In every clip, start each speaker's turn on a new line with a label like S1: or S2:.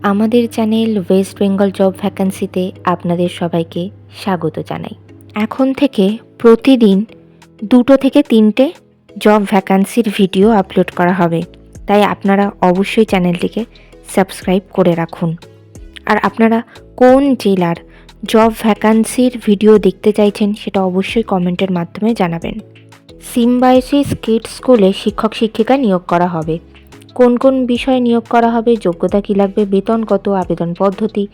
S1: আমাদের channel West Bengal job ভ্যাকান্সিতে আপনাদের সবাইকে স্বাগত জানাই। এখন থেকে প্রতিদিন 2 থেকে 3টে জব ভ্যাকান্সির ভিডিও আপলোড করা হবে, তাই আপনারা অবশ্যই চ্যানেলটিকে সাবস্ক্রাইব করে রাখুন। আর আপনারা কোন জেলার জব ভ্যাকান্সির ভিডিও দেখতে চাইছেন সেটা অবশ্যই কমেন্টের মাধ্যমে জানাবেন। সিম্বায়োসিস কিডস স্কুলে শিক্ষক শিক্ষিকা নিয়োগ করা হবে। কোন কোন বিষয়ে নিয়োগ করা হবে, যোগ্যতা কী লাগবে, বেতন কত, আবেদন পদ্ধতি,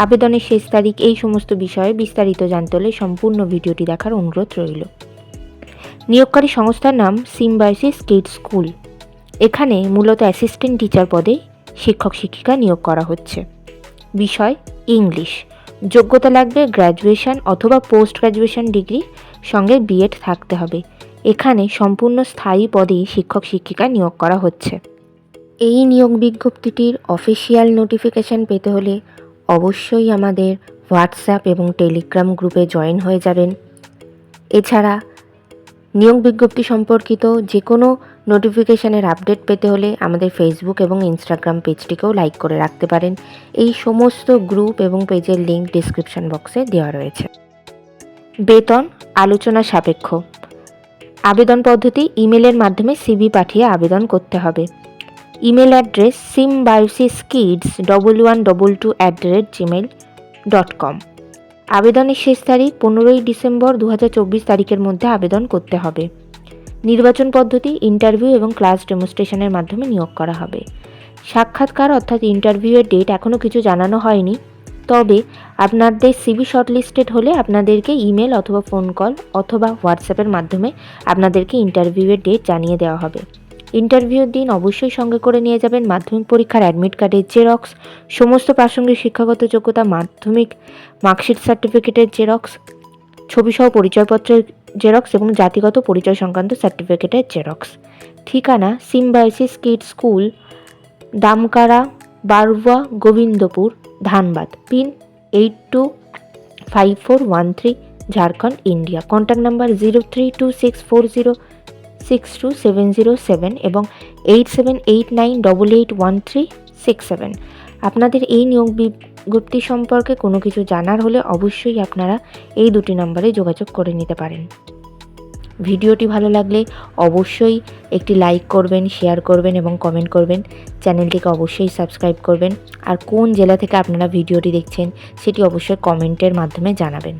S1: আবেদনের শেষ তারিখ, এই সমস্ত বিষয়ে বিস্তারিত জানতে হলে সম্পূর্ণ ভিডিওটি দেখার অনুরোধ রইল। নিয়োগকারী সংস্থার নাম সিম্বায়োসিস কিডস স্কুল। এখানে মূলত অ্যাসিস্ট্যান্ট টিচার পদে শিক্ষক শিক্ষিকা নিয়োগ করা হচ্ছে। বিষয় ইংলিশ। যোগ্যতা লাগবে গ্র্যাজুয়েশন অথবা পোস্ট গ্র্যাজুয়েশন ডিগ্রি, সঙ্গে বিএড থাকতে হবে। এখানে সম্পূর্ণ স্থায়ী পদেই শিক্ষক শিক্ষিকা নিয়োগ করা হচ্ছে। এই নিয়োগ বিজ্ঞপ্তিটির অফিসিয়াল নোটিফিকেশান পেতে হলে অবশ্যই আমাদের হোয়াটসঅ্যাপ এবং টেলিগ্রাম গ্রুপে জয়েন হয়ে যাবেন। এছাড়া নিয়োগ বিজ্ঞপ্তি সম্পর্কিত যে কোনো নোটিফিকেশানের আপডেট পেতে হলে আমাদের ফেসবুক এবং ইনস্টাগ্রাম পেজটিকেও লাইক করে রাখতে পারেন। এই সমস্ত গ্রুপ এবং পেজের লিঙ্ক ডিসক্রিপশন বক্সে দেওয়া রয়েছে। বেতন আলোচনা সাপেক্ষ। আবেদন পদ্ধতি ইমেলের মাধ্যমে সিভি পাঠিয়ে আবেদন করতে হবে। Email address symbiosyskids2222@gmail.com। আবেদনের শেষ তারিখ 15ই ডিসেম্বর 2024 তারিখের মধ্যে আবেদন করতে হবে। নির্বাচন পদ্ধতি ইন্টারভিউ এবং ক্লাস ডেমনস্ট্রেশনের মাধ্যমে নিয়োগ করা হবে। সাক্ষাৎকার অর্থাৎ ইন্টারভিউয়ের ডেট এখনও কিছু জানানো হয়নি, তবে আপনাদের সিভি শর্টলিস্টেড হলে আপনাদেরকে ইমেল অথবা ফোন কল অথবা হোয়াটসঅ্যাপের মাধ্যমে আপনাদেরকে ইন্টারভিউয়ের ডেট জানিয়ে দেওয়া হবে। ইন্টারভিউর দিন অবশ্যই সঙ্গে করে নিয়ে যাবেন মাধ্যমিক পরীক্ষার অ্যাডমিট কার্ডের জেরক্স, সমস্ত প্রাসঙ্গিক শিক্ষাগত যোগ্যতা, মাধ্যমিক মার্কশিট সার্টিফিকেটের জেরক্স, ছবিসহ পরিচয়পত্রের জেরক্স এবং জাতিগত পরিচয় সংক্রান্ত সার্টিফিকেটের জেরক্স। ঠিকানা Symbiosis kids school, Damkara, Barua, Govindpur, Dhanbad, pin 825413, Jharkhand, India. Contact number 0326406270 এবং 8789881367। আপনাদের এই নিয়োগ বিজ্ঞপ্তি সম্পর্কে কোনো কিছু জানার হলে অবশ্যই আপনারা এই 2টি নম্বরে যোগাযোগ করে নিতে পারেন। ভিডিওটি ভালো লাগলে অবশ্যই একটি লাইক করবেন, শেয়ার করবেন এবং কমেন্ট করবেন। চ্যানেলটিকে অবশ্যই সাবস্ক্রাইব করবেন। আর কোন জেলা থেকে আপনারা ভিডিওটি দেখছেন সেটি অবশ্যই কমেন্টের মাধ্যমে জানাবেন।